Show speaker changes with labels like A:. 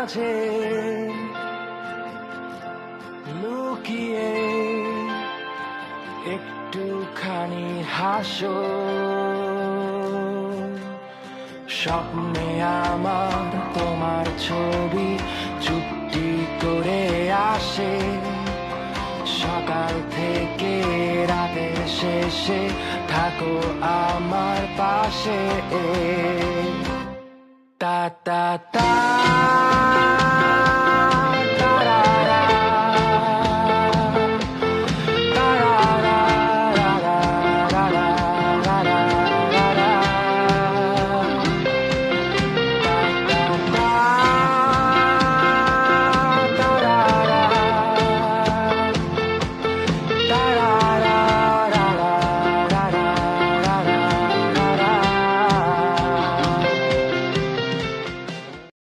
A: মাঝে লুকিয়ে একটুখানি হাসো। স্বপ্নে আমার তোমার ছবি চুপটি করে আসে, সকাল থেকে রাতের শেষে থাকো আমার পাশে। তা তা তা